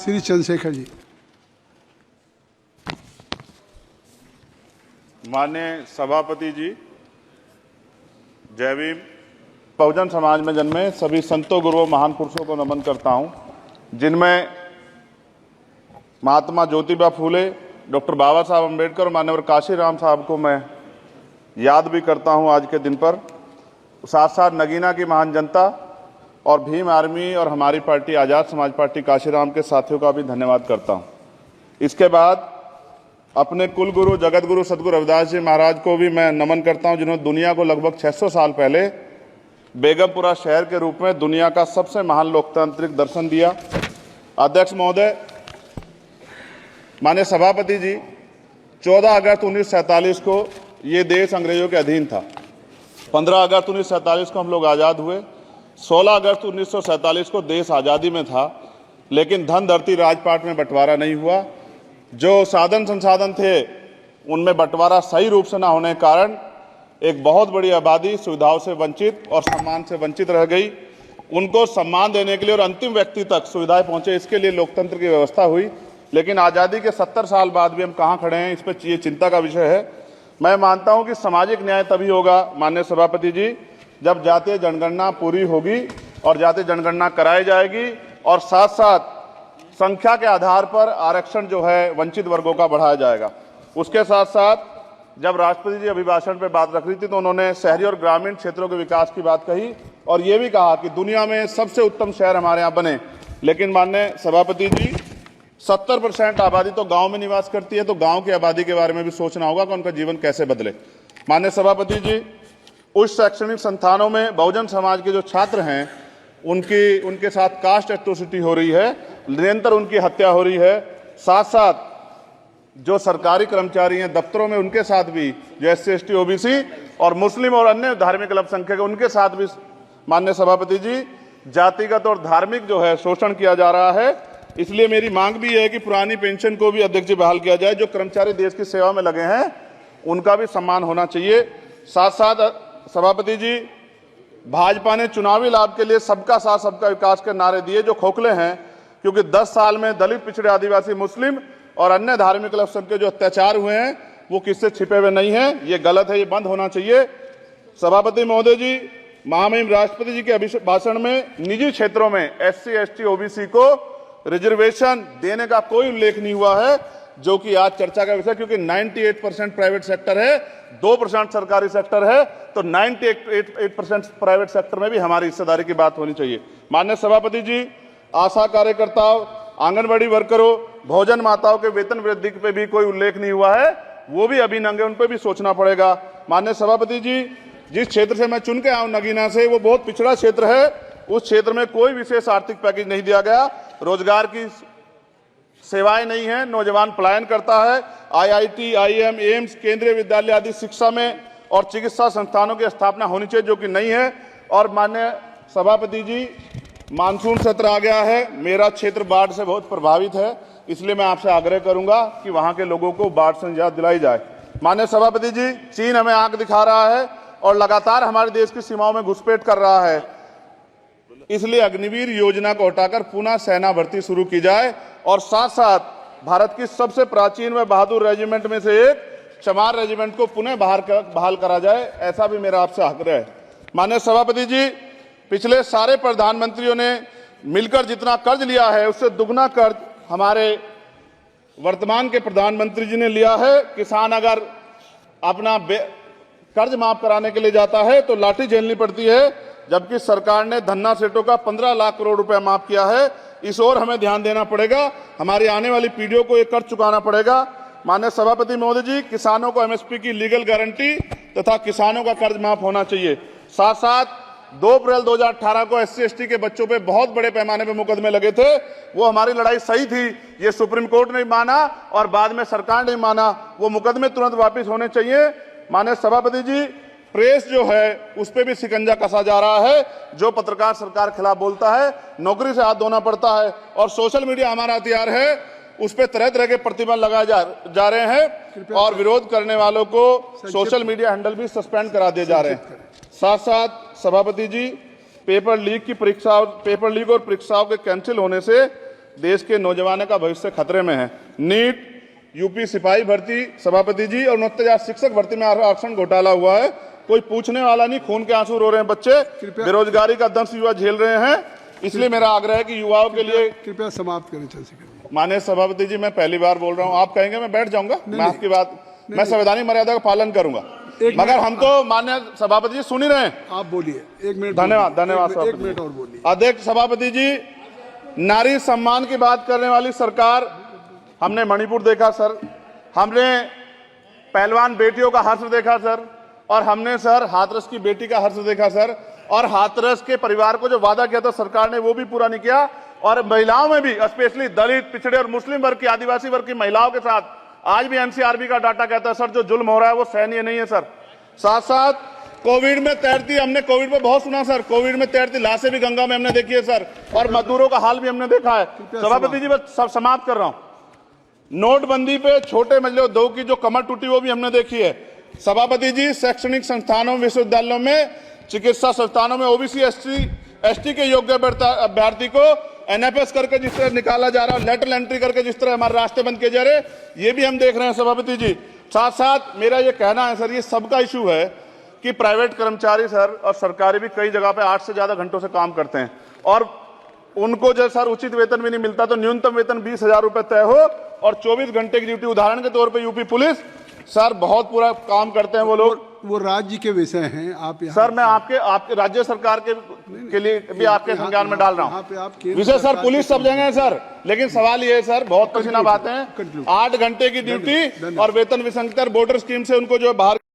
श्री चंद्रशेखर जी। माननीय सभापति जी, जय भीम। बहुजन समाज में जन्मे सभी संतों, गुरुओं, महान पुरुषों को नमन करता हूं, जिनमें महात्मा ज्योतिबा फूले, डॉक्टर बाबा साहब अम्बेडकर और मान्यवर काशीराम साहब को मैं याद भी करता हूं आज के दिन पर। साथ साथ नगीना की महान जनता और भीम आर्मी और हमारी पार्टी आज़ाद समाज पार्टी काशीराम के साथियों का भी धन्यवाद करता हूं। इसके बाद अपने कुल गुरु जगत गुरु सदगुरु रविदास जी महाराज को भी मैं नमन करता हूं, जिन्होंने दुनिया को लगभग 600 साल पहले बेगमपुरा शहर के रूप में दुनिया का सबसे महान लोकतांत्रिक दर्शन दिया। अध्यक्ष महोदय, माननीय सभापति जी, 14 अगस्त 1947 को ये देश अंग्रेजों के अधीन था। 15 अगस्त 1947 को हम लोग आज़ाद हुए। 16 अगस्त 1947 को देश आज़ादी में था, लेकिन धन धरती राजपाट में बंटवारा नहीं हुआ। जो साधन संसाधन थे उनमें बंटवारा सही रूप से न होने के कारण एक बहुत बड़ी आबादी सुविधाओं से वंचित और सम्मान से वंचित रह गई। उनको सम्मान देने के लिए और अंतिम व्यक्ति तक सुविधाएं पहुंचे, इसके लिए लोकतंत्र की व्यवस्था हुई। लेकिन आज़ादी के 70 साल बाद भी हम कहाँ खड़े हैं, इस पर ये चिंता का विषय है। मैं मानता हूं कि सामाजिक न्याय तभी होगा माननीय सभापति जी, जब जातीय जनगणना पूरी होगी और जातीय जनगणना कराई जाएगी और साथ साथ संख्या के आधार पर आरक्षण जो है वंचित वर्गों का बढ़ाया जाएगा। उसके साथ साथ जब राष्ट्रपति जी अभिभाषण पर बात रख रही थी तो उन्होंने शहरी और ग्रामीण क्षेत्रों के विकास की बात कही और ये भी कहा कि दुनिया में सबसे उत्तम शहर हमारे यहाँ बने। लेकिन माननीय सभापति जी, 70% आबादी तो गांव में निवास करती है, तो गांव की आबादी के बारे में भी सोचना होगा कि उनका जीवन कैसे बदले। माननीय सभापति जी, उच्च शैक्षणिक संस्थानों में बहुजन समाज के जो छात्र हैं उनके साथ कास्ट एट्रोसिटी हो रही है, निरंतर उनकी हत्या हो रही है। साथ साथ जो सरकारी कर्मचारी हैं दफ्तरों में, उनके साथ भी जो SC ST OBC और मुस्लिम और अन्य धार्मिक अल्पसंख्यक उनके साथ भी माननीय सभापति जी जातिगत और धार्मिक जो है शोषण किया जा रहा है। इसलिए मेरी मांग भी है कि पुरानी पेंशन को भी अध्यक्ष जी बहाल किया जाए। जो कर्मचारी देश की सेवा में लगे हैं उनका भी सम्मान होना चाहिए। साथ साथ सभापति जी, भाजपा ने चुनावी लाभ के लिए सबका साथ सबका विकास के नारे दिए जो खोखले हैं, क्योंकि 10 साल में दलित, पिछड़े, आदिवासी, मुस्लिम और अन्य धार्मिक अल्पसंख्यक जो अत्याचार हुए हैं वो किससे छिपे हुए नहीं हैं। ये गलत है, ये बंद होना चाहिए। सभापति महोदय जी, महामहिम राष्ट्रपति जी के अभिभाषण में निजी क्षेत्रों में SC ST OBC को रिजर्वेशन देने का कोई उल्लेख नहीं हुआ है, जो कि आज चर्चा का विषय, क्योंकि 98% प्राइवेट सेक्टर है, 2% सरकारी सेक्टर है, तो 98% प्राइवेट सेक्टर में भी हमारी हिस्सेदारी की बात होनी चाहिए। माननीय सभापति जी, आशा कार्यकर्ताओं, आंगनबाड़ी वर्करों, भोजन माताओं के वेतन वृद्धि पे भी कोई उल्लेख नहीं हुआ है, वो भी अभी नंगे, उन पर भी सोचना पड़ेगा। माननीय सभापति जी, जिस क्षेत्र से मैं चुन के आऊं नगीना से, वो बहुत पिछड़ा क्षेत्र है। उस क्षेत्र में कोई विशेष आर्थिक पैकेज नहीं दिया गया, रोजगार की सेवाएं नहीं है, नौजवान पलायन करता है। IIT, IIM, एम्स, केंद्रीय विद्यालय आदि शिक्षा में और चिकित्सा संस्थानों की स्थापना होनी चाहिए, जो कि नहीं है। और माननीय सभापति जी, मानसून सत्र आ गया है, मेरा क्षेत्र बाढ़ से बहुत प्रभावित है, इसलिए मैं आपसे आग्रह करूंगा कि वहां के लोगों को बाढ़ से निजात दिलाई जाए। माननीय सभापति जी, चीन हमें आंख दिखा रहा है और लगातार हमारे देश की सीमाओं में घुसपैठ कर रहा है, इसलिए अग्निवीर योजना को हटाकर पुनः सेना भर्ती शुरू की जाए और साथ साथ भारत की सबसे प्राचीन व बहादुर रेजिमेंट में से एक चमार रेजिमेंट को पुनः बहाल करा जाए, ऐसा भी मेरा आपसे आग्रह है। माननीय सभापति जी, पिछले सारे प्रधानमंत्रियों ने मिलकर जितना कर्ज लिया है उससे दुगना कर्ज हमारे वर्तमान के प्रधानमंत्री जी ने लिया है। किसान अगर अपना कर्ज माफ कराने के लिए जाता है तो लाठी झेलनी पड़ती है, जबकि सरकार ने धन्ना सेठों का 15 लाख करोड़ रुपया माफ किया है। इस ओर हमें ध्यान देना पड़ेगा, हमारी आने वाली पीढ़ियों को ये कर्ज चुकाना पड़ेगा। माननीय सभापति महोदय जी, किसानों को MSP की लीगल गारंटी तथा किसानों का कर्ज माफ होना चाहिए। साथ साथ 2 अप्रैल 2018 को SC ST के बच्चों पे बहुत बड़े पैमाने पे मुकदमे लगे थे, वो हमारी लड़ाई सही थी, ये सुप्रीम कोर्ट ने माना और बाद में सरकार ने माना, वो मुकदमे तुरंत वापस होने चाहिए। माननीय सभापति जी, प्रेस जो है उस पर भी शिकंजा कसा जा रहा है। जो पत्रकार सरकार के खिलाफ बोलता है नौकरी से हाथ धोना पड़ता है, और सोशल मीडिया हमारा हथियार है, उस पर तरह तरह के प्रतिबंध लगाए जा रहे हैं और विरोध करने वालों को सोशल मीडिया हैंडल भी सस्पेंड करा दिए जा रहे हैं। साथ साथ सभापति जी, पेपर लीक और परीक्षाओं के कैंसिल होने से देश के नौजवानों का भविष्य खतरे में है। नीट, यूपी सिपाही भर्ती सभापति जी और 69,000 शिक्षक भर्ती में आरक्षण घोटाला हुआ है, कोई पूछने वाला नहीं, खून के आंसू रो रहे हैं बच्चे, बेरोजगारी का दंश युवा झेल रहे हैं। इसलिए मेरा आग्रह है कि युवाओं के लिए कृपया समाप्त करें चंद्रशेखर। माननीय सभापति जी, मैं पहली बार बोल रहा हूं, आप कहेंगे मैं बैठ जाऊंगा, मैं आपकी बात, मैं संवैधानिक मर्यादा का पालन करूंगा, मगर हम तो माननीय सभापति जी सुन ही रहे हैं। आप बोलिए, 1 मिनट। धन्यवाद, धन्यवाद। 1 मिनट और बोलिए। अध्यक्ष सभापति जी, नारी सम्मान की बात करने वाली सरकार, हमने मणिपुर देखा सर, हमने पहलवान बेटियों का हर्ष देखा सर, और हमने सर हाथरस की बेटी का हर्ष देखा सर, और हाथरस के परिवार को जो वादा किया था सरकार ने वो भी पूरा नहीं किया। और महिलाओं में भी, स्पेशली दलित, पिछड़े और मुस्लिम वर्ग की, आदिवासी वर्ग की महिलाओं के साथ आज भी एनसीआरबी का डाटा कहता है सर, जो जुल्म हो रहा है वो सहनीय नहीं है सर। साथ साथ कोविड में तैरती, हमने कोविड में बहुत सुना सर, कोविड में तैरती लाशें भी गंगा में हमने देखी है सर, और मजदूरों का हाल भी हमने देखा है। सभापति जी, बस सब समाप्त कर रहा हूं। नोटबंदी पे छोटे मजले उद्योग की जो कमर टूटी वो भी हमने देखी है। सभापति जी, शैक्षणिक संस्थानों, विश्वविद्यालयों में, चिकित्सा संस्थानों में ओबीसी एसटी के योग्य अभ्यर्थी को एनएफएस करके जिस तरह निकाला जा रहा है, लेटरल एंट्री करके जिस तरह हमारे रास्ते बंद किए जा रहे, ये भी हम देख रहे हैं सभापति जी। साथ साथ मेरा ये कहना है सर, ये सबका इशू है कि प्राइवेट कर्मचारी सर और सरकारी भी कई जगह पे 8 से ज्यादा घंटों से काम करते हैं, और उनको जो सर उचित वेतन भी नहीं मिलता, तो न्यूनतम वेतन 20,000 रुपए तय हो और 24 घंटे की ड्यूटी। उदाहरण के तौर पे यूपी पुलिस सर बहुत पूरा काम करते हैं वो लोग, वो राज्य के विषय हैं। आप यहाँ सर मैं आपके राज्य सरकार के लिए भी आपके संज्ञान में डाल रहा हूँ। विषय सर पुलिस सब जगह है सर, लेकिन सवाल ये है सर, बहुत पसीना बातें हैं, 8 घंटे की ड्यूटी और वेतन विसंगति, बॉर्डर स्कीम से उनको जो है बाहर